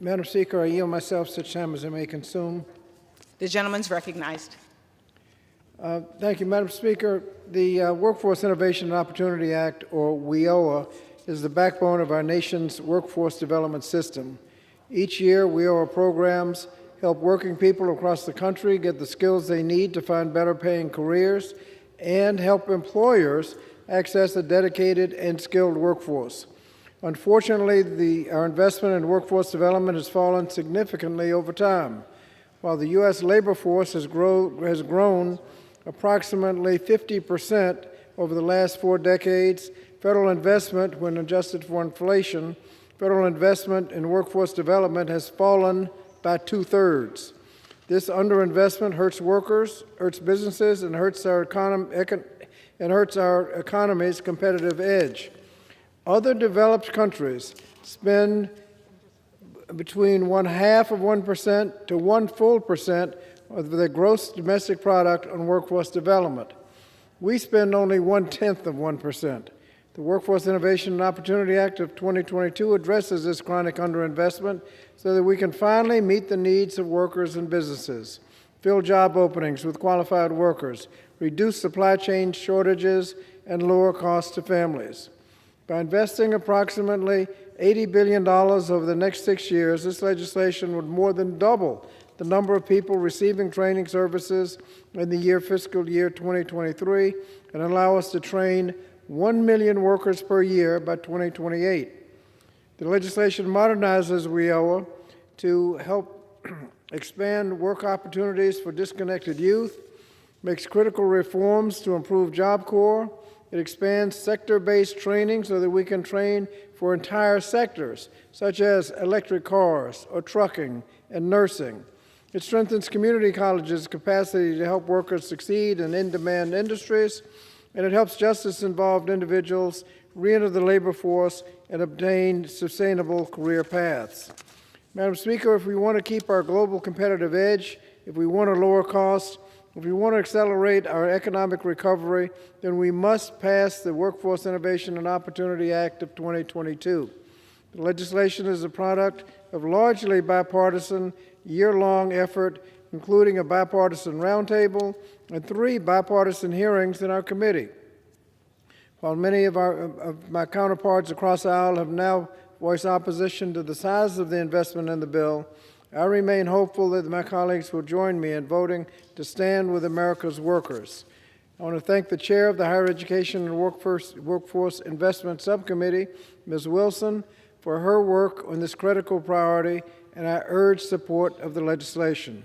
Madam Speaker, I yield myself such time as I may consume. The gentleman's recognized. Thank you, Madam Speaker. The Workforce Innovation and Opportunity Act, or WIOA, is the backbone of our nation's workforce development system. Each year, WIOA programs help working people across the country get the skills they need to find better paying careers and help employers access a dedicated and skilled workforce. Unfortunately, our investment in workforce development has fallen significantly over time. While the U.S. labor force has grown approximately 50% over the last 4 decades, federal investment, when adjusted for inflation, federal investment in workforce development has fallen by 2/3. This underinvestment hurts workers, hurts businesses, and hurts our economy's competitive edge. Other developed countries spend between 0.5% to 1% of their gross domestic product on workforce development. We spend only 0.1%. The Workforce Innovation and Opportunity Act of 2022 addresses this chronic underinvestment so that we can finally meet the needs of workers and businesses, fill job openings with qualified workers, reduce supply chain shortages, and lower costs to families. By investing approximately $80 billion over the next 6 years, this legislation would more than double the number of people receiving training services in the fiscal year 2023 and allow us to train 1 million workers per year by 2028. The legislation modernizes WIOA to help expand work opportunities for disconnected youth, makes critical reforms to improve Job Corps. It expands sector-based training so that we can train for entire sectors, such as electric cars or trucking and nursing. It strengthens community colleges' capacity to help workers succeed in in-demand industries, and it helps justice-involved individuals re-enter the labor force and obtain sustainable career paths. Madam Speaker, if we want to keep our global competitive edge, if we want to lower costs, if we want to accelerate our economic recovery, then we must pass the Workforce Innovation and Opportunity Act of 2022. The legislation is a product of largely bipartisan, year-long effort, including a bipartisan roundtable and 3 bipartisan hearings in our committee. While many of my counterparts across the aisle have now voiced opposition to the size of the investment in the bill, I remain hopeful that my colleagues will join me in voting to stand with America's workers. I want to thank the chair of the Higher Education and Workforce Investment Subcommittee, Ms. Wilson, for her work on this critical priority, and I urge support of the legislation.